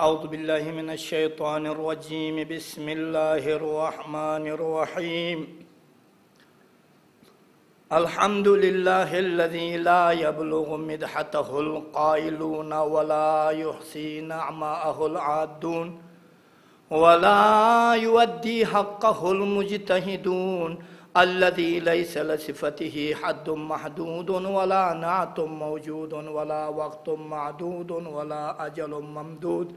أعوذ بالله من الشيطان الرجيم بسم الله الرحمن الرحيم الحمد لله الذي لا يبلغ مدحته القائلون ولا يحصي نعماءه العادون ولا يؤدي حقه المجتهدون الذي ليس لصفته حد محدود ولا نعت موجود ولا وقت معدود ولا أجل ممدود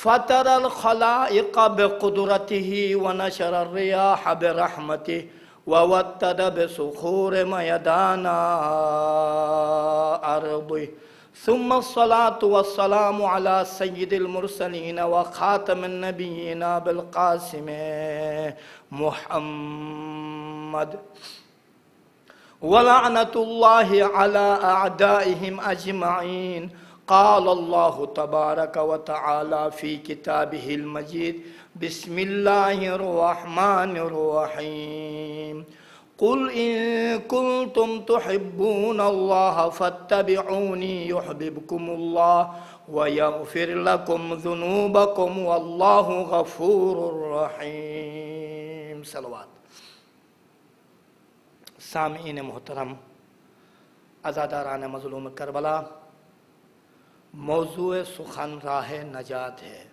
فطر الخلائق بقدرته ونشر الرياح برحمته ووتد بصخور ميدان أرضه ثم الصلاة والسلام على سيد المرسلين وخاتم النبيين بالقاسم محمد ولعنة الله على أعدائهم أجمعين قال الله تبارك وتعالى في كتابه المجيد بسم الله الرحمن الرحيم قل إن كنتم تحبون الله فاتبعوني يحببكم الله ويغفر لكم ذنوبكم والله غفور رحيم صلوات سامعین محترم، عزاداران مظلوم کربلا، موضوع سخن راہ نجات ہے۔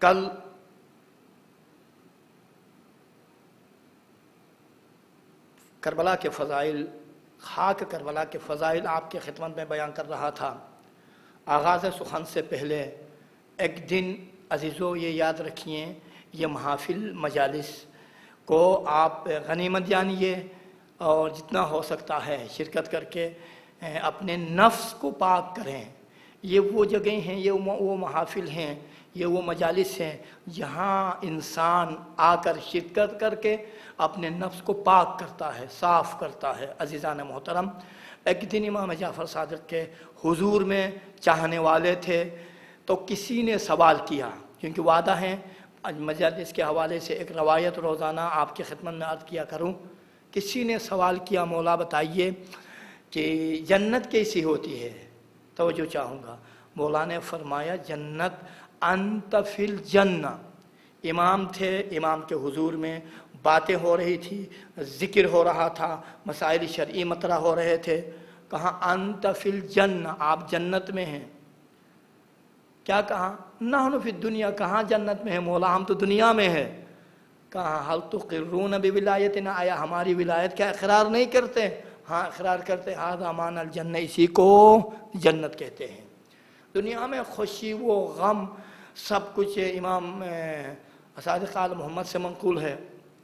کل کربلا کے فضائل، خاک کربلا کے فضائل آپ کے خدمت میں بیان کر رہا تھا۔ آغاز سخن سے پہلے ایک دن عزیزو یہ یاد رکھیے، یہ محافل مجالس کو آپ غنیمت جانیے اور جتنا ہو سکتا ہے شرکت کر کے اپنے نفس کو پاک کریں۔ یہ وہ جگہیں ہیں، یہ وہ محافل ہیں، یہ وہ مجالس ہیں جہاں انسان آ کر شرکت کر کے اپنے نفس کو پاک کرتا ہے، صاف کرتا ہے۔ عزیزان محترم، ایک دن امام جعفر صادق کے حضور میں چاہنے والے تھے تو کسی نے سوال کیا، کیونکہ وعدہ ہے مجالس کے حوالے سے ایک روایت روزانہ آپ کی خدمت میں عرض کیا کروں۔ کسی نے سوال کیا، مولا بتائیے کہ جنت کیسی ہوتی ہے؟ توجہ چاہوں گا۔ مولا نے فرمایا جنت انت فی الجنہ۔ امام تھے، امام کے حضور میں باتیں ہو رہی تھی، ذکر ہو رہا تھا، مسائل شرعی مطرح ہو رہے تھے۔ کہا انت فی الجنہ، آپ جنت میں ہیں۔ کیا کہا؟ نحن فی الدنیا، کہاں جنت میں ہے مولا، ہم تو دنیا میں ہیں۔ کہا حل تقرون بولایتنا، آیا ہماری ولایت کا اقرار نہیں کرتے؟ ہاں اقرار کرتے۔ ھذا معنی الجنہ، اسی کو جنت کہتے ہیں۔ دنیا میں خوشی و غم سب کچھ امام صادق آل محمد سے منقول ہے۔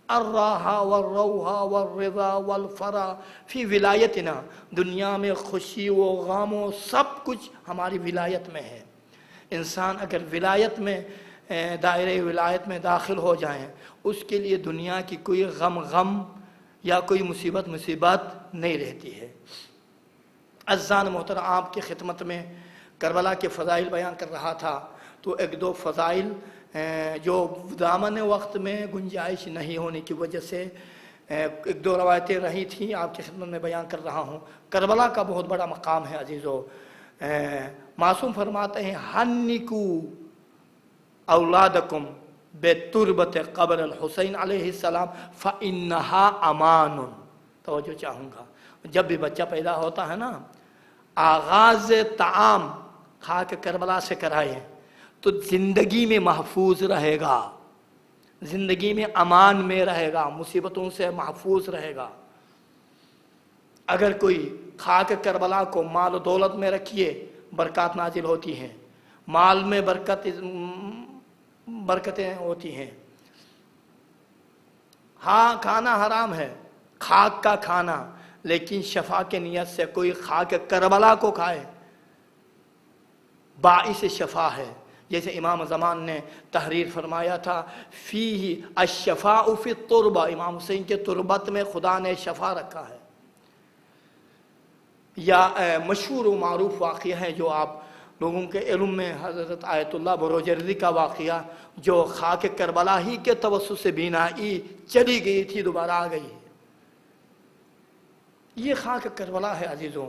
الراحہ والروحہ والرضا والفرح فی ولایتنا، دنیا میں خوشی و غم و سب کچھ ہماری ولایت میں ہے۔ انسان اگر ولایت میں دائرہ ولایت میں داخل ہو جائیں، اس کے لیے دنیا کی کوئی غم یا کوئی مصیبت نہیں رہتی ہے۔ عزیزان محترم، آپ کی خدمت میں کربلا کے فضائل بیان کر رہا تھا تو ایک دو فضائل جو دامن وقت میں گنجائش نہیں ہونے کی وجہ سے ایک دو روایتیں رہی تھیں، آپ کی خدمت میں بیان کر رہا ہوں۔ کربلا کا بہت بڑا مقام ہے عزیزو۔ معصوم فرماتے ہیں حنکو اولادکم بتربت قبر الحسین علیہ السلام فانہا امان۔ توجہ چاہوں گا، جب بھی بچہ پیدا ہوتا ہے نا، آغاز طعام خاک کربلا سے کرائے تو زندگی میں محفوظ رہے گا، زندگی میں امان میں رہے گا، مصیبتوں سے محفوظ رہے گا۔ اگر کوئی خاک کربلا کو مال و دولت میں رکھیے، برکات نازل ہوتی ہیں، مال میں برکتیں ہوتی ہیں۔ ہاں کھانا حرام ہے، خاک کا کھانا، لیکن شفا کے نیت سے کوئی خاک کربلا کو کھائے باعث شفا ہے۔ جیسے امام زمان نے تحریر فرمایا تھا فیہ الشفاء فی التربہ، امام حسین کے تربت میں خدا نے شفا رکھا ہے۔ یا مشہور و معروف واقعہ ہے جو آپ لوگوں کے علم میں، حضرت آیت اللہ بروجردی کا واقعہ جو خاک کربلا ہی کے توسط سے بینائی چلی گئی تھی، دوبارہ آ گئی ہے۔ یہ خاک کربلا ہے عزیزوں،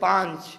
5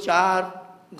4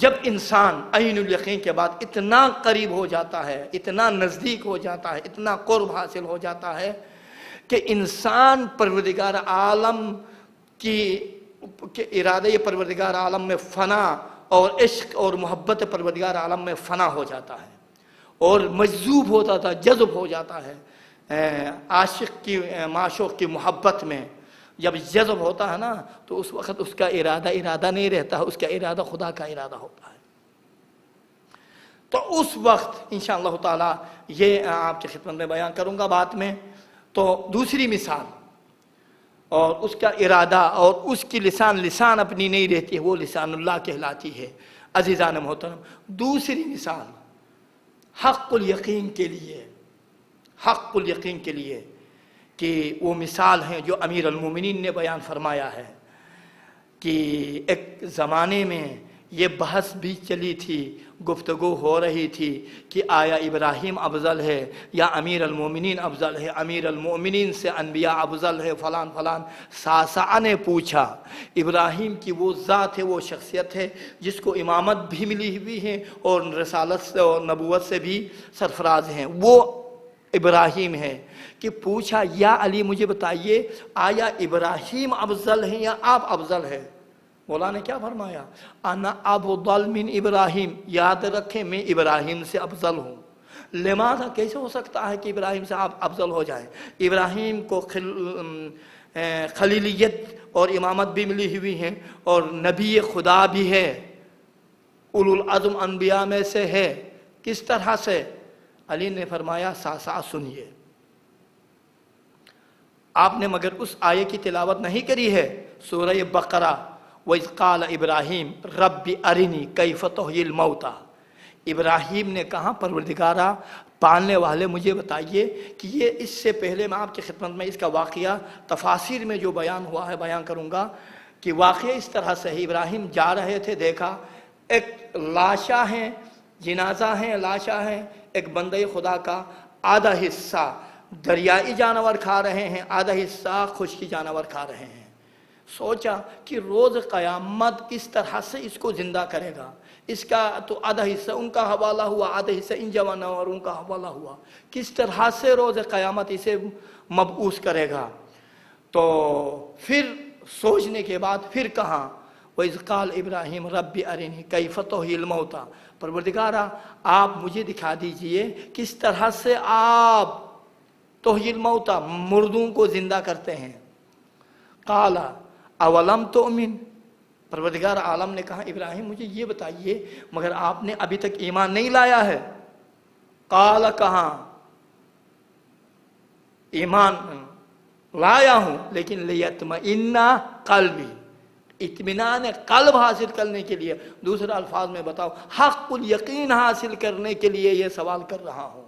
جب انسان عین الیقین کے بعد اتنا قریب ہو جاتا ہے، اتنا نزدیک ہو جاتا ہے، اتنا قرب حاصل ہو جاتا ہے کہ انسان پروردگار عالم کی ارادے پروردگار عالم میں فنا اور عشق اور محبت پروردگار عالم میں فنا ہو جاتا ہے اور مجذوب ہوتا تھا، جذب ہو جاتا ہے عاشق کی معشوق کی محبت میں. جب جذب ہوتا ہے نا تو اس وقت اس کا ارادہ نہیں رہتا ہے، اس کا ارادہ خدا کا ارادہ ہوتا ہے. تو اس وقت انشاءاللہ تعالی یہ آپ کی خدمت میں بیان کروں گا بات میں. تو دوسری مثال اور اس کا ارادہ اور اس کی لسان اپنی نہیں رہتی ہے، وہ لسان اللہ کہلاتی ہے. عزیزان محترم، دوسری مثال حق الیقین کے لیے کہ وہ مثال ہیں جو امیر المومنین نے بیان فرمایا ہے کہ ایک زمانے میں یہ بحث بھی چلی تھی، گفتگو ہو رہی تھی کہ آیا ابراہیم افضل ہے یا امیر المومنین افضل ہے، امیر المومنین سے انبیاء افضل ہے، فلان فلان. ساسا نے پوچھا ابراہیم کی وہ ذات ہے، وہ شخصیت ہے جس کو امامت بھی ملی ہوئی ہے اور رسالت سے اور نبوت سے بھی سرفراز ہیں، وہ ابراہیم ہے. کہ پوچھا یا علی مجھے بتائیے آیا ابراہیم افضل ہے یا آپ افضل ہے؟ مولا نے کیا فرمایا؟ انا افضل من ابراہیم. یاد رکھیں میں ابراہیم سے افضل ہوں. لماذا؟ کیسے ہو سکتا ہے کہ ابراہیم سے آپ افضل ہو جائیں؟ ابراہیم کو خلیلیت اور امامت بھی ملی ہوئی ہیں اور نبی خدا بھی ہے، اولو العزم انبیاء میں سے ہے. کس طرح سے؟ علی نے فرمایا ساسا سنیے، آپ نے مگر اس آیے کی تلاوت نہیں کری ہے، سورہ بقرہ وَإِذْ قَالَ إِبْرَاهِيمُ رَبِّ أَرِنِي كَيْفَ تُحْيِي الْمَوْتَى. ابراہیم نے کہا پروردگارا پالنے والے مجھے بتائیے کہ یہ اس سے پہلے میں آپ کی خدمت میں اس کا واقعہ تفاسیر میں جو بیان ہوا ہے بیان کروں گا کہ واقعہ اس طرح سے ہے. ابراہیم جا رہے تھے، دیکھا ایک لاشا ہیں، جنازہ ہیں، لاشا ہیں، ایک بندہ خدا کا آدھا حصہ دریائی جانور کھا رہے ہیں، آدھا حصہ خشکی جانور کھا رہے ہیں. سوچا کہ روز قیامت کس طرح سے اس کو زندہ کرے گا. اس کا تو آدھا حصہ ان کا حوالہ ہوا، آدھا حصہ ان جانوروں کا حوالہ ہوا، کس طرح سے روز قیامت اسے مبعوث کرے گا. تو پھر سوچنے کے بعد پھر کہاں وَإِذْ قَالَ إِبْرَاهِيمُ رَبِّ أَرِنِي كَيْفَ تُحْيِي الْمَوْتَى. پروردگارا آپ مجھے دکھا دیجئے کس طرح سے آپ تحیی الموتى مردوں کو زندہ کرتے ہیں. قال اولم تؤمن. پروردگار عالم نے کہا ابراہیم مجھے یہ بتائیے مگر آپ نے ابھی تک ایمان نہیں لایا ہے. قال کہاں ایمان لایا ہوں لیکن لیطمئن قلبی، اطمینان قلب حاصل کرنے کے لیے، دوسرے الفاظ میں بتاؤ حق الیقین حاصل کرنے کے لیے یہ سوال کر رہا ہوں.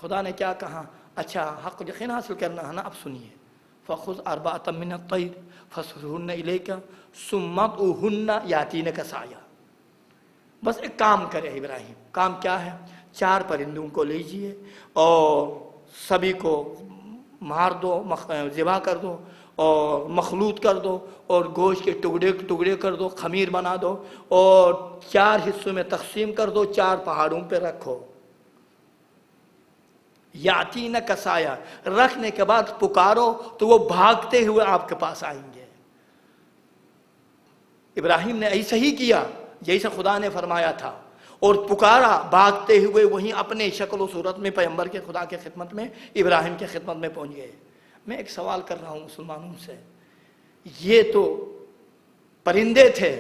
خدا نے کیا کہا؟ اچھا حق الیقین حاصل کرنا ہے نا، اب سنیے فَخُذْ أَرْبَعَةً مِّنَ الطَّيْرِ فَصُرْهُنَّ إِلَيْكَ ثُمَّ ادْعُهُنَّ يَأْتِينَكَ سَعْيًا. بس ایک کام کرے ابراہیم. کام کیا ہے؟ 4 پرندوں کو لیجئے اور سبھی کو مار دو، ذبح کر دو اور مخلوط کر دو اور گوشت کے ٹکڑے کر دو، خمیر بنا دو اور 4 حصوں میں تقسیم کر دو، 4 پہاڑوں پہ رکھو. یاتینک سایہ، رکھنے کے بعد پکارو تو وہ بھاگتے ہوئے آپ کے پاس آئیں گے. ابراہیم نے ایسا ہی کیا جیسا خدا نے فرمایا تھا اور پکارا، بھاگتے ہوئے وہیں اپنے شکل و صورت میں پیغمبر کے خدا کے خدمت میں ابراہیم کے خدمت میں پہنچ گئے. میں ایک سوال کر رہا ہوں مسلمانوں سے، یہ تو پرندے تھے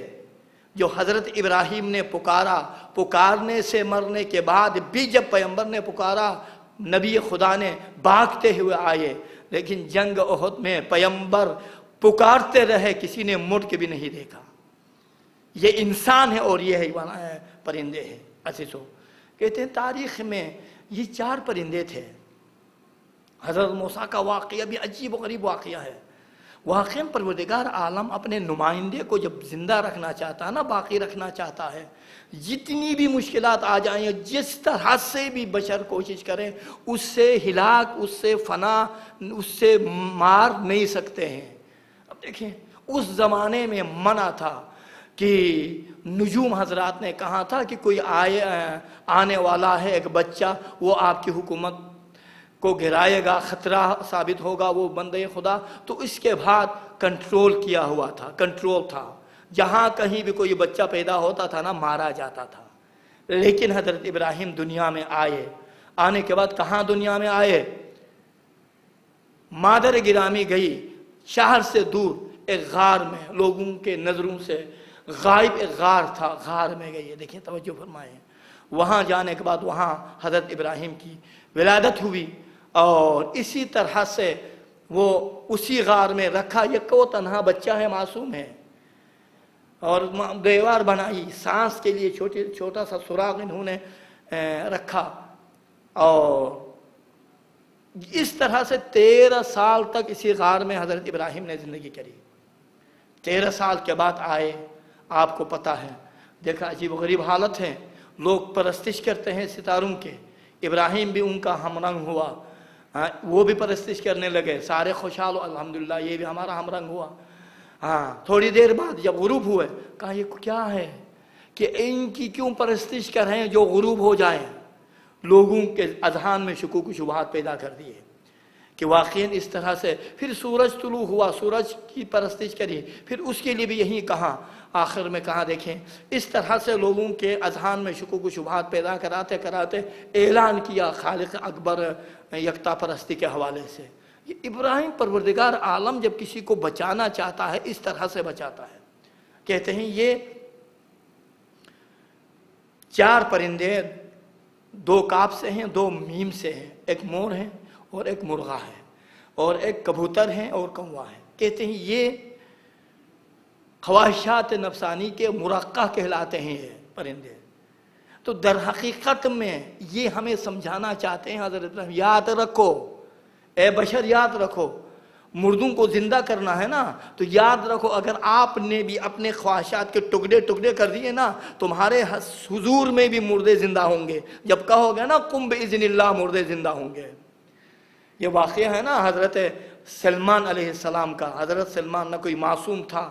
جو حضرت ابراہیم نے پکارا، پکارنے سے مرنے کے بعد بھی جب پیغمبر نے پکارا نبی خدا نے بھاگتے ہوئے آئے. لیکن جنگ احد میں پیغمبر پکارتے رہے، کسی نے مڑ کے بھی نہیں دیکھا. یہ انسان ہے اور یہ ہے پرندے ہیں. عزیزو کہتے ہیں تاریخ میں یہ 4 پرندے تھے. حضرت موسیٰ کا واقعہ بھی عجیب و غریب واقعہ ہے. واقعاً پروردگار عالم اپنے نمائندے کو جب زندہ رکھنا چاہتا ہے نا، باقی رکھنا چاہتا ہے، جتنی بھی مشکلات آ جائیں، جس طرح سے بھی بشر کوشش کرے، اس سے ہلاک، اس سے فنا، اس سے مار نہیں سکتے ہیں. اب دیکھیں اس زمانے میں منع تھا کہ نجوم حضرات نے کہا تھا کہ کوئی آنے والا ہے ایک بچہ، وہ آپ کی حکومت کو گرائے گا، خطرہ ثابت ہوگا وہ بندے خدا. تو اس کے بعد کنٹرول کیا ہوا تھا، کنٹرول تھا. جہاں کہیں بھی کوئی بچہ پیدا ہوتا تھا نا، مارا جاتا تھا. لیکن حضرت ابراہیم دنیا میں آئے. آنے کے بعد کہاں دنیا میں آئے؟ مادر گرامی گئی شہر سے دور ایک غار میں، لوگوں کے نظروں سے غائب ایک غار تھا، غار میں گئی. دیکھیں توجہ فرمائیں. وہاں جانے کے بعد وہاں حضرت ابراہیم کی ولادت ہوئی، اور اسی طرح سے وہ اسی غار میں رکھا. یہ کو تنہا بچہ ہے، معصوم ہے، اور دیوار بنائی سانس کے لیے، چھوٹا سا سراغ انہوں نے رکھا. اور اس طرح سے 13 سال تک اسی غار میں حضرت ابراہیم نے زندگی کری. 13 سال کے بعد آئے. آپ کو پتہ ہے، دیکھا عجیب و غریب حالت ہے. لوگ پرستش کرتے ہیں ستاروں کے. ابراہیم بھی ان کا ہم رنگ ہوا، وہ بھی پرستش کرنے لگے. سارے خوشحال ہو، الحمدللہ یہ بھی ہمارا ہم رنگ ہوا. تھوڑی دیر بعد جب غروب ہوئے، کہا یہ کیا ہے کہ ان کی کیوں پرستش کر رہے ہیں جو غروب ہو جائیں؟ لوگوں کے اذہان میں شکوک و شبہات پیدا کر دیے کہ واقعاً اس طرح سے. پھر سورج طلوع ہوا، سورج کی پرستش کری، پھر اس کے لیے بھی یہی کہا. آخر میں کہا دیکھیں اس طرح سے لوگوں کے اذہان میں شکوک و شبہات پیدا کراتے کراتے اعلان کیا خالق اکبر یکتا پرستی کے حوالے سے. یہ ابراہیم پروردگار عالم جب کسی کو بچانا چاہتا ہے اس طرح سے بچاتا ہے. کہتے ہیں یہ 4 پرندے 2 کاف سے ہیں، 2 میم سے ہیں. ایک مور ہے اور ایک مرغا ہے، اور ایک کبوتر ہے اور کوا ہے. کہتے ہیں یہ خواہشات نفسانی کے مرقع کہلاتے ہیں یہ پرندے. تو در حقیقت میں یہ ہمیں سمجھانا چاہتے ہیں حضرت ابراہیم، یاد رکھو اے بشر، یاد رکھو مردوں کو زندہ کرنا ہے نا، تو یاد رکھو اگر آپ نے بھی اپنے خواہشات کے ٹکڑے ٹکڑے کر دیے نا، تمہارے حضور میں بھی مردے زندہ ہوں گے. جب کہو گے نا قم باذن اللہ، مردے زندہ ہوں گے. یہ واقعہ ہے نا حضرت سلمان علیہ السلام کا. حضرت سلمان نہ کوئی معصوم تھا،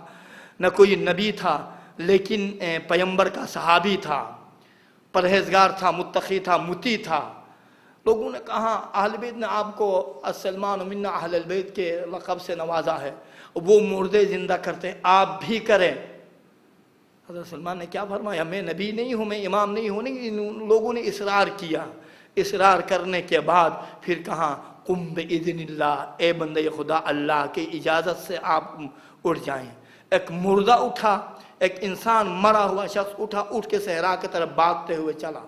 نہ کوئی نبی تھا، لیکن پیغمبر کا صحابی تھا، پرہیزگار تھا، متقی تھا، مطیع تھا. لوگوں نے کہا اہل بیت نے آپ کو السلمان منا اہل البیت کے لقب سے نوازا ہے، وہ مردے زندہ کرتے، آپ بھی کریں. حضرت سلمان نے کیا فرمایا؟ میں نبی نہیں ہوں، میں امام نہیں ہوں. نہیں، لوگوں نے اصرار کیا. اصرار کرنے کے بعد پھر کہا قم باذن اللہ، اے بندے خدا اللہ کی اجازت سے آپ اٹھ جائیں. ایک مردہ اٹھا، ایک انسان مرا ہوا شخص اٹھا، اٹھ کے صحرا کی طرف بھاگتے ہوئے چلا،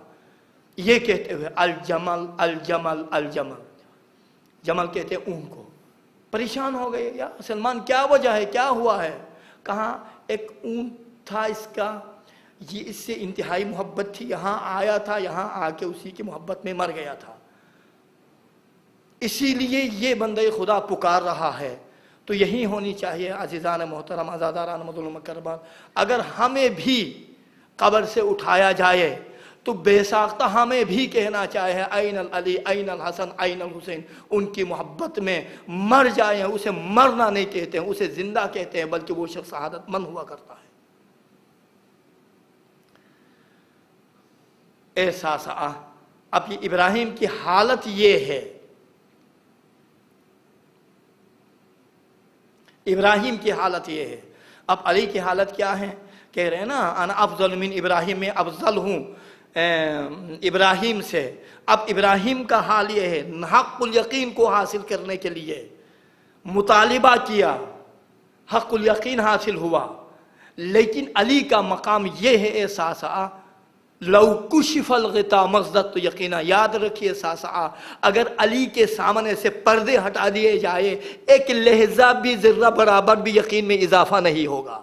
یہ کہتے ہوئے الجمل الجمل الجمل. جمل کہتے ہیں اونٹ کو. پریشان ہو گئے، یا سلمان کیا وجہ ہے، کیا ہوا ہے؟ کہا ایک اونٹ تھا اس کا، یہ اس سے انتہائی محبت تھی، یہاں آیا تھا، یہاں آ کے اسی کی محبت میں مر گیا تھا، اسی لیے یہ بندے خدا پکار رہا ہے. تو یہی ہونی چاہیے عزیزان محترم، عزاداران مظلوم مکرمان. اگر ہمیں بھی قبر سے اٹھایا جائے تو بے ساختہ ہمیں بھی کہنا چاہیے این العلی این الحسن این الحسین. ان کی محبت میں مر جائیں، اسے مرنا نہیں کہتے ہیں، اسے زندہ کہتے ہیں، بلکہ وہ شخص شہادت مند ہوا کرتا ہے. احساس اب یہ ابراہیم کی حالت یہ ہے. ابراہیم کی حالت یہ ہے. اب علی کی حالت کیا ہے؟ کہہ رہے ہیں نا انا افضل من ابراہیم، میں افضل ہوں ابراہیم سے. اب ابراہیم کا حال یہ ہے، حق الیقین کو حاصل کرنے کے لیے مطالبہ کیا، حق الیقین حاصل ہوا. لیکن علی کا مقام یہ ہے احساس لو کشف الغطا مغزت یقینا. یاد رکھیے ساسا، اگر علی کے سامنے سے پردے ہٹا دیے جائے ایک لہجہ بھی ذرہ برابر بھی یقین میں اضافہ نہیں ہوگا.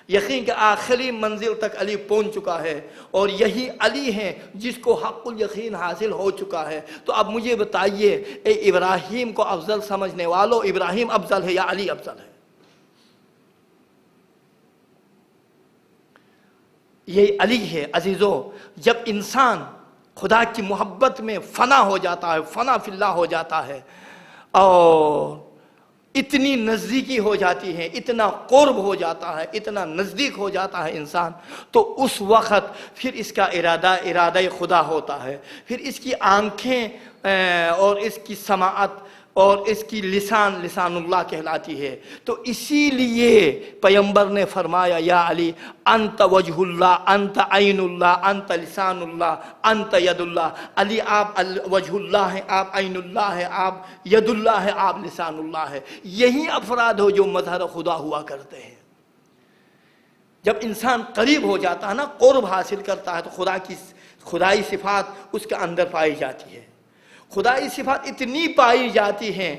یقین کہ آخری منزل تک علی پہنچ چکا ہے، اور یہی علی ہے جس کو حق الیقین حاصل ہو چکا ہے. تو اب مجھے بتائیے اے ابراہیم کو افضل سمجھنے والوں، ابراہیم افضل ہے یا علی افضل ہے؟ یہ علی ہے عزیزو. جب انسان خدا کی محبت میں فنا ہو جاتا ہے، فنا فی اللہ ہو جاتا ہے، اور اتنی نزدیکی ہو جاتی ہے، اتنا قرب ہو جاتا ہے، اتنا نزدیک ہو جاتا ہے انسان، تو اس وقت پھر اس کا ارادہ خدا ہوتا ہے، پھر اس کی آنکھیں اور اس کی سماعت اور اس کی لسان اللہ کہلاتی ہے۔ تو اسی لیے پیغمبر نے فرمایا یا علی انت وجہ اللہ، انت عین اللہ، انت لسان اللہ، انت ید اللہ۔ علی آپ وجہ اللہ ہیں، آپ عین اللہ ہیں، آپ ید اللہ ہیں، آپ لسان اللہ ہیں۔ یہی افراد ہو جو مظہر خدا ہوا کرتے ہیں۔ جب انسان قریب ہو جاتا ہے نا، قرب حاصل کرتا ہے، تو خدائی صفات اس کے اندر پائی جاتی ہے۔ خدائی صفات اتنی پائی جاتی ہیں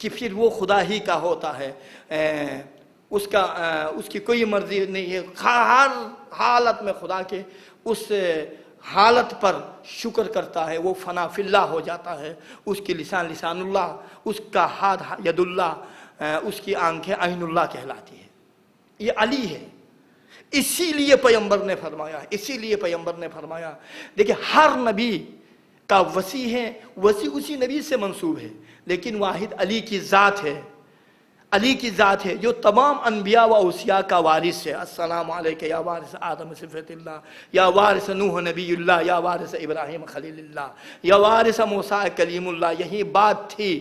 کہ پھر وہ خدا ہی کا ہوتا ہے، اس کی کوئی مرضی نہیں ہے۔ ہر حالت میں خدا کے اس حالت پر شکر کرتا ہے، وہ فنا فی اللہ ہو جاتا ہے۔ اس کی لسان اللہ، اس کا ہاتھ ید اللہ، اس کی آنکھیں عین اللہ کہلاتی ہے۔ یہ علی ہے۔ اسی لیے پیغمبر نے فرمایا دیکھیں ہر نبی کا وسیع ہے، وسیع اسی نبی سے منسوب ہے، لیکن واحد علی کی ذات ہے، علی کی ذات ہے جو تمام انبیاء و اوصیاء کا وارث ہے۔ السلام علیکہ یا وارث آدم صفت اللہ، یا وارث نوح نبی اللہ، یا وارث ابراہیم خلیل اللہ، یا وارث موسیٰ کلیم اللہ۔ یہی بات تھی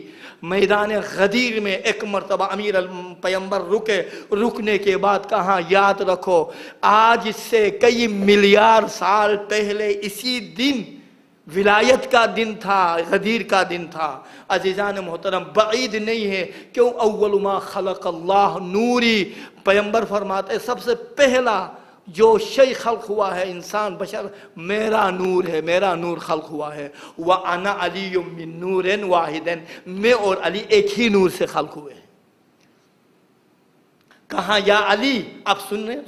میدان غدیر میں، ایک مرتبہ امیر پیغمبر رکنے کے بعد کہاں یاد رکھو آج سے کئی ملیار سال پہلے اسی دن ولایت کا دن تھا، غدیر کا دن تھا۔ عزیزان محترم بعید نہیں ہے، کیوں اول ما خلق اللہ نوری، پیغمبر فرماتے سب سے پہلا جو شیء خلق ہوا ہے انسان بشر میرا نور ہے، میرا نور خلق ہوا ہے۔ وَأَنَا عَلِيٌّ مِّن نُورٍ وَاحِدٍ، میں اور علی ایک ہی نور سے خلق ہوئے ہیں۔ کہاں یا علی، آپ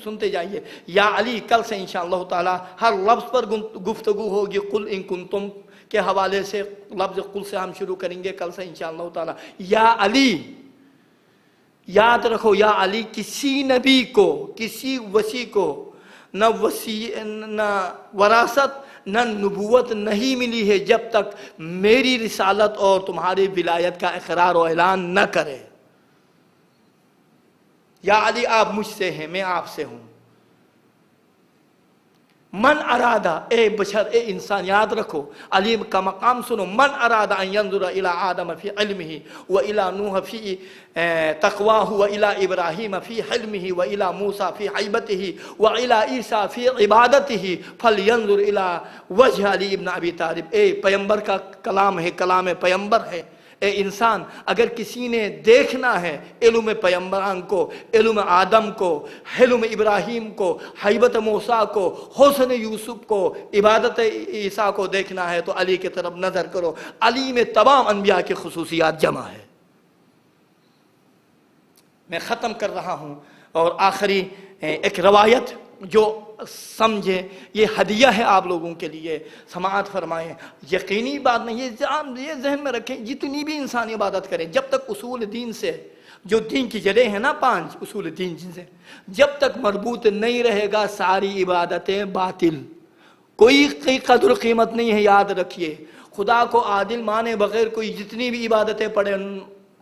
سنتے جائیے یا علی۔ کل سے انشاءاللہ تعالی ہر لفظ پر گفتگو ہوگی، قل ان کنتم کے حوالے سے لفظ قل سے ہم شروع کریں گے کل سے انشاءاللہ تعالی۔ یا علی، یاد رکھو یا علی، کسی نبی کو، کسی وصی کو نہ وراثت نہ نبوت نہیں ملی ہے جب تک میری رسالت اور تمہاری ولایت کا اقرار و اعلان نہ کرے۔ یا علی آپ مجھ سے ہیں، میں آپ سے ہوں۔ من ارادہ، اے بشر، اے انسان، یاد رکھو علی کا مقام سنو۔ من ارادہ ان ينظر الى آدم فی علمہ والى نوح فی تقواہ والى ابراہیم فی حلمہ والى موسیٰ فی حیبتہ والى عیسیٰ فی عبادتہ فلینظر الى وجہ علی ابن ابی طالب۔ اے پیغمبر کا کلام ہے، کلام پیغمبر ہے۔ اے انسان، اگر کسی نے دیکھنا ہے علم پیغمبران کو، علم آدم کو، حلم ابراہیم کو، حیبت موسیٰ کو، حسن یوسف کو، عبادت عیسیٰ کو دیکھنا ہے تو علی کی طرف نظر کرو۔ علی میں تمام انبیاء کی خصوصیات جمع ہے۔ میں ختم کر رہا ہوں اور آخری ایک روایت جو سمجھے، یہ ہدیہ ہے آپ لوگوں کے لیے، سماعت فرمائیں۔ یقینی بات نہیں، یہ ذہن میں رکھیں، جتنی بھی انسان عبادت کریں جب تک اصول دین سے، جو دین کی جڑیں ہیں نا 5 اصول دین جن سے جب تک مربوط نہیں رہے گا ساری عبادتیں باطل، کوئی قدر قیمت نہیں ہے۔ یاد رکھیے خدا کو عادل مانے بغیر کوئی جتنی بھی عبادتیں پڑھے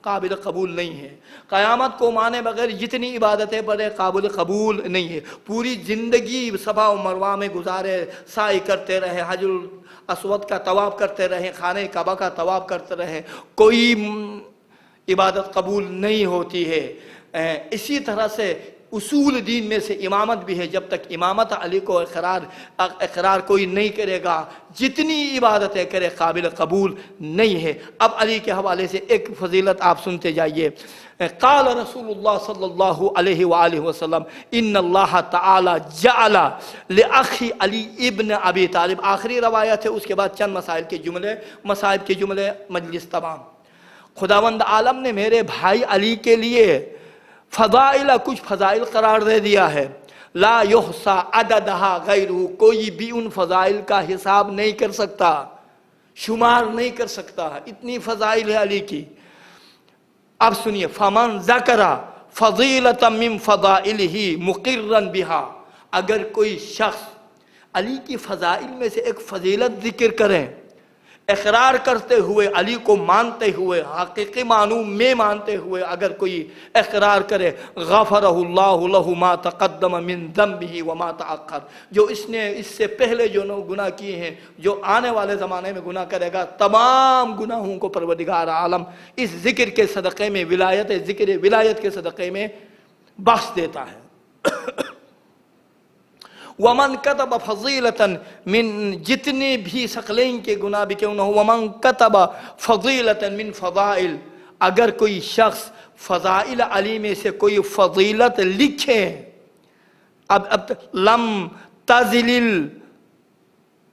قابل قبول نہیں ہے۔ قیامت کو مانے بغیر جتنی عبادتیں پڑھے قابل قبول نہیں ہے۔ پوری زندگی صفا و مروہ میں گزارے، سعی کرتے رہے، حجر الاسود کا طواف کرتے رہے، خانہ کعبہ کا طواف کرتے رہے، کوئی عبادت قبول نہیں ہوتی ہے۔ اسی طرح سے اصول دین میں سے امامت بھی ہے، جب تک امامت علی کو اقرار کوئی نہیں کرے گا، جتنی عبادتیں کرے قابل قبول نہیں ہے۔ اب علی کے حوالے سے ایک فضیلت آپ سنتے جائیے۔ قال رسول اللہ صلی اللہ علیہ وآلہ وسلم ان اللہ تعالی جعل لأخی علی ابن ابی طالب۔ آخری روایت ہے، اس کے بعد چند مسائل کے جملے مجلس تمام۔ خداوند عالم نے میرے بھائی علی کے لیے فضائل، کچھ فضائل قرار دے دیا ہے، لا یحصا عددہا غیرہ، کوئی بھی ان فضائل کا حساب نہیں کر سکتا، شمار نہیں کر سکتا، اتنی فضائل ہے علی کی۔ اب سنیے، فمن ذکر فضیلۃ من فضائلہ مقرا بہا، اگر کوئی شخص علی کی فضائل میں سے ایک فضیلت ذکر کریں، اقرار کرتے ہوئے، علی کو مانتے ہوئے، حقیقی معنوں میں مانتے ہوئے اگر کوئی اقرار کرے، غفرہ اللہ لہ ما تقدم من ذنبہ وما تأخر، جو اس نے اس سے پہلے جو گناہ کیے ہیں، جو آنے والے زمانے میں گناہ کرے گا، تمام گناہوں کو پروردگار عالم اس ذکر کے صدقے میں، ذکر ولایت کے صدقے میں بخش دیتا ہے۔ ومن کتب فضیلتا من، جتنے بھی ثقلین کے گناہ بھی کیوں نہ ہو، ومن کتب فضیلتا من فضائل، اگر کوئی شخص فضائل علی میں سے کوئی فضیلت لکھے، اب لم تزل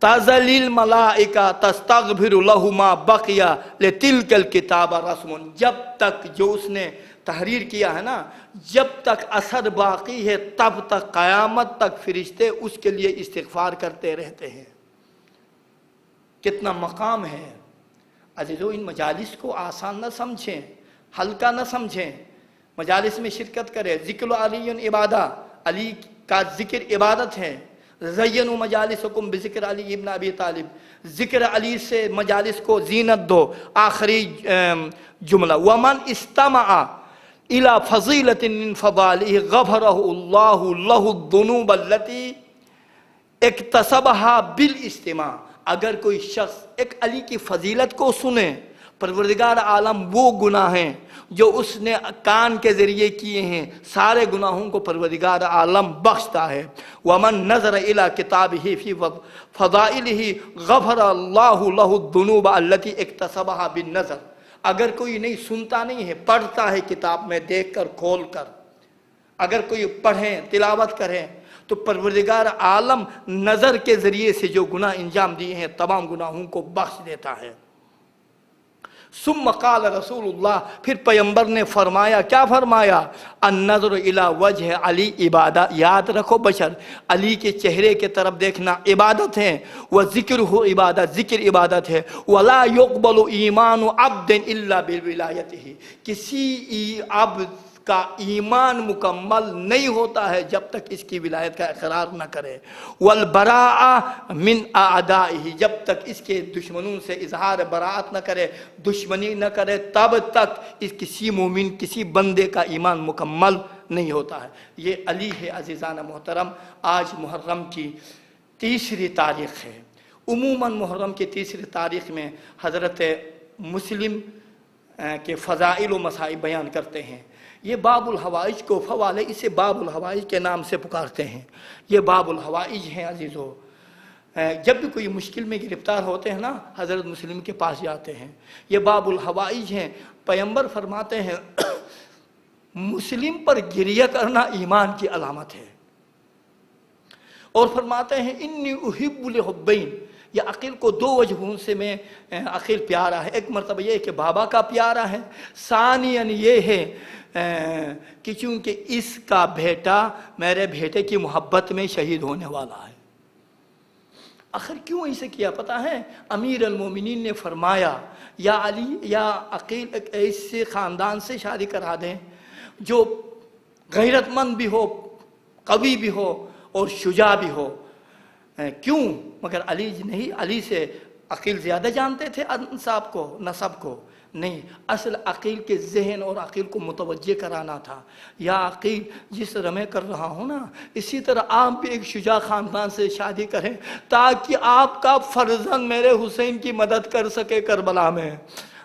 الملائکہ تستغفر لہ ما بقی لتلک الکتاب رسم، جب تک جو اس نے تحریر کیا ہے نا، جب تک اثر باقی ہے تب تک قیامت تک فرشتے اس کے لیے استغفار کرتے رہتے ہیں۔ کتنا مقام ہے عزیزو! ان مجالس کو آسان نہ سمجھیں، ہلکا نہ سمجھیں، مجالس میں شرکت کریں۔ ذکر علی عبادہ، علی کا ذکر عبادت ہے۔ زینوا مجالسکم بذکر علی ابن ابی طالب، ذکر علی سے مجالس کو زینت دو۔ آخری جملہ، ومن استمع الى فضیلۃ من فضائلہ غفرہ اللہ لہ الذنوب التی اکتسبہا بالاستماع، اگر کوئی شخص ایک علی کی فضیلت کو سنے، پروردگار عالم وہ گناہ ہیں جو اس نے کان کے ذریعے کیے ہیں، سارے گناہوں کو پروردگار عالم بخشتا ہے۔ ومن نظر الى کتابہ فی فضائلہ غفر اللہ لہ الذنوب التی اکتسبہا بالنظر، اگر کوئی نہیں سنتا نہیں ہے، پڑھتا ہے کتاب میں دیکھ کر کھول کر، اگر کوئی پڑھیں تلاوت کریں تو پروردگار عالم نظر کے ذریعے سے جو گناہ انجام دیے ہیں تمام گناہوں کو بخش دیتا ہے۔ ثم قال رسول اللہ، پھر پیغمبر نے فرمایا، کیا فرمایا؟ النظر الی وجہ علی عبادہ، یاد رکھو بشر، علی کے چہرے کے طرف دیکھنا عبادت ہے۔ وذکرہ عبادت، ذکر عبادت ہے۔ ولا يقبل ایمان عبد الا بولایتہ، کسی عبد کا ایمان مکمل نہیں ہوتا ہے جب تک اس کی ولایت کا اقرار نہ کرے۔ والبراء من اعدائہ، جب تک اس کے دشمنوں سے اظہار براءت نہ کرے، دشمنی نہ کرے، تب تک اس کسی مومن، کسی بندے کا ایمان مکمل نہیں ہوتا ہے۔ یہ علی ہے عزیزان محترم۔ آج محرم کی تیسری تاریخ ہے۔ عموماً محرم کی تیسری تاریخ میں حضرت مسلم کے فضائل و مسائل بیان کرتے ہیں۔ یہ باب الحوائج کو فوالے اسے باب الحوائج کے نام سے پکارتے ہیں۔ یہ باب الحوائج ہیں عزیزو۔ جب بھی کوئی مشکل میں گرفتار ہوتے ہیں نا، حضرت مسلم کے پاس جاتے ہیں۔ یہ باب الحوائج ہیں۔ پیغمبر فرماتے ہیں مسلم پر گریہ کرنا ایمان کی علامت ہے، اور فرماتے ہیں انی احب لحبین، یہ عقیل کو دو وجہوں سے میں عقیل پیارا ہے۔ ایک مرتبہ یہ کہ بابا کا پیارا ہے، ثانیاً یہ ہے کہ چونکہ اس کا بیٹا میرے بیٹے کی محبت میں شہید ہونے والا ہے۔ آخر کیوں ایسے کیا پتہ ہے؟ امیر المومنین نے فرمایا یا علی یا عقیل ایک ایسے خاندان سے شادی کرا دیں جو غیرت مند بھی ہو، قوی بھی ہو اور شجاع بھی ہو۔ کیوں؟ مگر علی نہیں، علی سے عقیل زیادہ جانتے تھے انساب کو، نسب کو نہیں، اصل عقیل کے ذہن اور عقیل کو متوجہ کرانا تھا۔ یا عقیل جس طرح میں کر رہا ہوں نا، اسی طرح آپ بھی ایک شجاع خاندان سے شادی کریں تاکہ آپ کا فرزند میرے حسین کی مدد کر سکے کربلا میں۔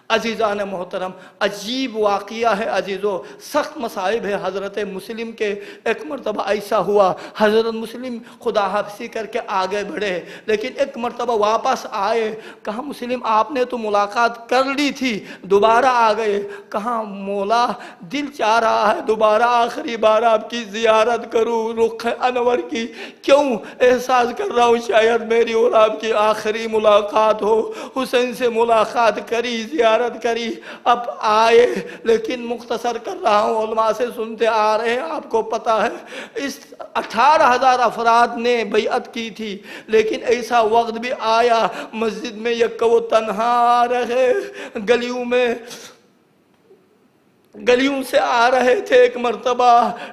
عزیزان محترم، عجیب واقعہ ہے عزیزو، سخت مصائب ہے۔ حضرت مسلم کے ایک مرتبہ ایسا ہوا، حضرت مسلم خدا حافظی کر کے آگے بڑھے، لیکن ایک مرتبہ واپس آئے، کہا مسلم آپ نے تو ملاقات کر لی تھی، دوبارہ آ گئے۔ کہا مولا دل چاہ رہا ہے دوبارہ آخری بار آپ کی زیارت کروں، رخ انور کی، کیوں؟ احساس کر رہا ہوں شاید میری اور آپ کی آخری ملاقات ہو۔ حسین سے ملاقات کری، زیارت کری، اب آئے، لیکن مختصر کر رہا ہوں، علماء سے سنتے آ رہے ہیں، آپ کو پتہ ہے اس 18,000 افراد نے بیعت کی تھی، لیکن ایسا وقت بھی آیا مسجد میں یک وہ تنہا رہے، گلیوں میں گلیوں سے آ رہے تھے، ایک مرتبہ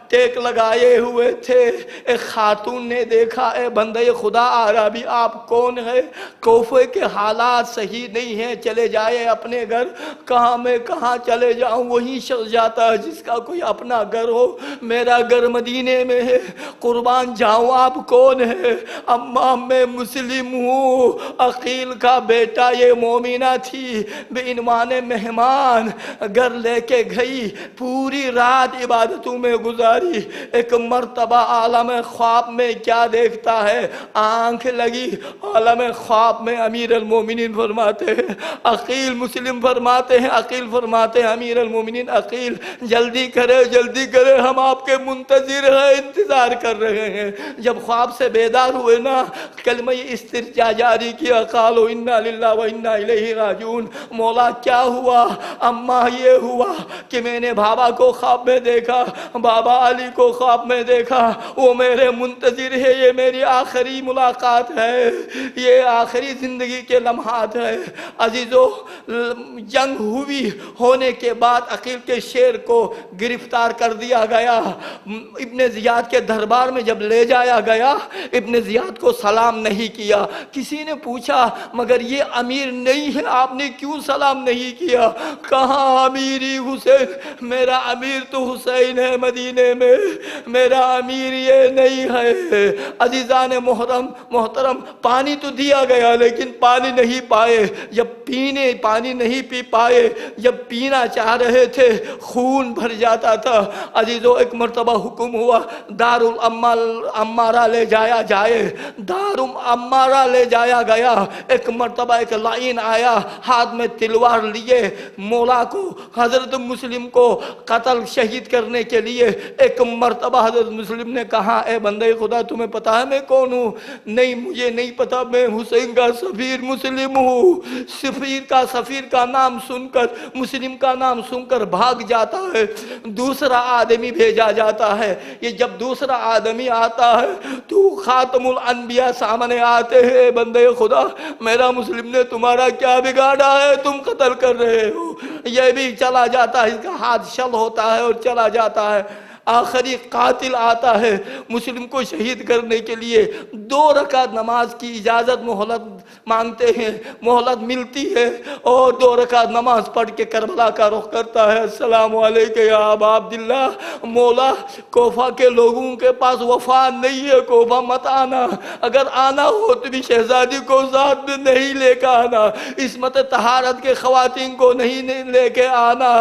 ٹیک لگائے ہوئے تھے، ایک خاتون نے دیکھا، اے بندے خدا عربی آپ کون ہے؟ کوفے کے حالات صحیح نہیں ہیں، چلے جائے اپنے گھر۔ کہاں میں کہاں چلے جاؤں؟ وہی شخص جاتا ہے جس کا کوئی اپنا گھر ہو، میرا گھر مدینے میں ہے، قربان جاؤں آپ کون ہے؟ اماں میں مسلم ہوں، عقیل کا بیٹا، یہ مومنہ تھی بعنوان مہمان، گھر لے کے گئی، پوری رات عبادتوں میں گزاری۔ ایک مرتبہ عالم خواب میں کیا دیکھتا ہے؟ آنکھ لگی، عالم خواب میں امیر المومنین فرماتے ہیں، عقیل مسلم فرماتے ہیں، عقیل فرماتے ہیں امیر المومنین عقیل جلدی کرے جلدی کرے، ہم آپ کے منتظر ہیں، انتظار کر رہے ہیں۔ جب خواب سے بیدار ہوئے نا، کلمہ استرجاع جاری کیا، قالوا انا للہ و انا الیہ راجعون۔ مولا کیا ہوا؟ اماں یہ ہوا کہ میں نے بابا کو خواب میں دیکھا، بابا علی کو خواب میں دیکھا، وہ میرے منتظر ہے، یہ میری آخری ملاقات ہے، یہ آخری زندگی کے لمحات ہے۔ عزیزو، جنگ ہونے کے بعد عقیل کے شیر کو گرفتار کر دیا گیا، ابن زیاد کے دربار میں جب لے جایا گیا، ابن زیاد کو سلام نہیں کیا۔ کسی نے پوچھا مگر یہ امیر نہیں ہے، آپ نے کیوں سلام نہیں کیا؟ کہاں امیری حسین، میرا امیر تو حسین ہے مدینے میں، میرا امیر یہ نہیں ہے۔ عزیزان محترم، پانی تو دیا گیا لیکن پانی نہیں پائے، جب پانی نہیں پی پائے، جب پینا چاہ رہے تھے خون بھر جاتا تھا۔ عزیزو، ایک مرتبہ حکم ہوا دار العمارہ لے جایا جائے، دار العمارہ لے جایا گیا۔ ایک مرتبہ ایک لعین آیا، ہاتھ میں تلوار لیے، مولا کو، حضرت مسلم کو قتل شہید کرنے کے لیے۔ ایک مرتبہ حضرت مسلم نے کہا، اے بندے خدا تمہیں پتا ہے میں کون ہوں؟ نہیں مجھے نہیں پتا، میں حسین کا سفیر مسلم ہوں۔ سفیر کا نام سن کر، مسلم کا نام سن کر بھاگ جاتا ہے، دوسرا آدمی بھیجا جاتا ہے۔ یہ جب دوسرا آدمی آتا ہے تو خاتم الانبیاء سامنے آتے ہیں، اے بندے خدا میرا مسلم نے تمہارا کیا بگاڑا ہے، تم قتل کر رہے ہو؟ یہ بھی چلا جاتا ہے، اس کا ہاتھ شل ہوتا ہے اور چلا جاتا ہے۔ آخری قاتل آتا ہے مسلم کو شہید کرنے کے لیے، 2 رکعت نماز کی اجازت مہلت مانگتے ہیں، مہلت ملتی ہے اور 2 رکعت نماز پڑھ کے کربلا کا رخ کرتا ہے۔ السلام علیکم یا ابا عبداللہ، مولا کوفہ کے لوگوں کے پاس وفا نہیں ہے، کوفہ مت آنا، اگر آنا ہو تو بھی شہزادی کو ساتھ میں نہیں لے کے آنا، عصمت طہارت کے خواتین کو نہیں لے کے آنا۔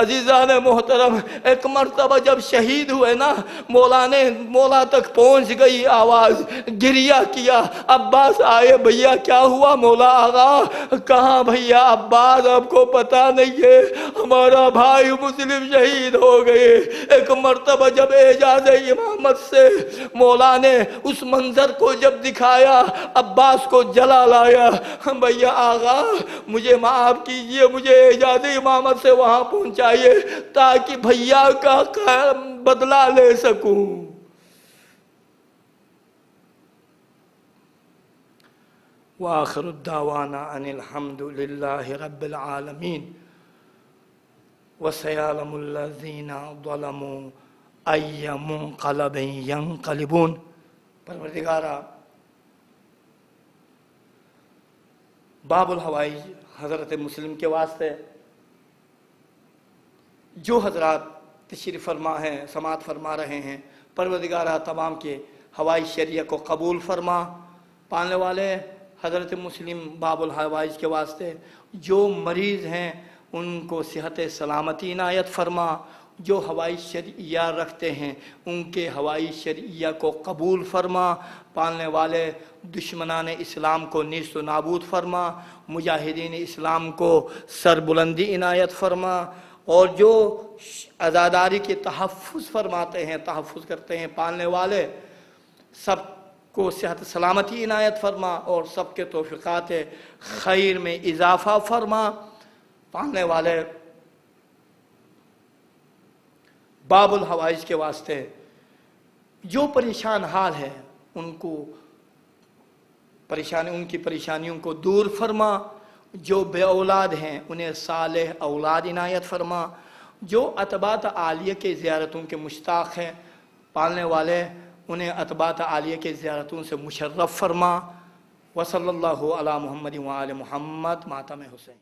عزیزان محترم، ایک مرتبہ جب شہید ہوئے نا، مولا تک پہنچ گئی آواز، گریہ کیا، عباس آئے، بھیا کیا ہوا؟ مولا آغا کہاں بھیا؟ عباس آپ کو پتا نہیں ہے ہمارا بھائی مسلم شہید ہو گئے۔ ایک مرتبہ جب اعجاز امامت سے مولا نے اس منظر کو جب دکھایا، عباس کو جلا لایا، بھیا آغا مجھے معاف کیجئے، مجھے اعجاز امامت سے وہاں پہنچائیے تاکہ بھیا کا بدلہ لے سکوں۔ وآخر الدعوانا ان الحمد للہ رب العالمین وسيعلم الذين ظلموا أي منقلب ينقلبون۔ پروردگارہ، باب الحوائج حضرت مسلم کے واسطے جو حضرات تشریف فرما ہیں، سماعت فرما رہے ہیں، پروردگارہ تمام کے حوائج شریعہ کو قبول فرما۔ پانے والے حضرت مسلم باب الحوائج کے واسطے جو مریض ہیں ان کو صحت سلامتی عنایت فرما، جو حوائج شرعیہ رکھتے ہیں ان کے حوائج شرعیہ کو قبول فرما۔ پالنے والے دشمنان اسلام کو نیست و نابود فرما، مجاہدین اسلام کو سربلندی عنایت فرما، اور جو عزاداری کے تحفظ فرماتے ہیں، تحفظ کرتے ہیں پالنے والے، سب کو صحت سلامتی عنایت فرما اور سب کے توفیقات خیر میں اضافہ فرما۔ پالنے والے باب الحوائج کے واسطے جو پریشان حال ہے ان کی پریشانیوں کو دور فرما، جو بے اولاد ہیں انہیں صالح اولاد عنایت فرما، جو اتباط عالیہ کے زیارتوں کے مشتاق ہیں، پالنے والے، انہیں اتباط عالیہ کے زیارتوں سے مشرف فرما۔ وصلی اللہ علی محمد وآل محمد، ماتم حسین۔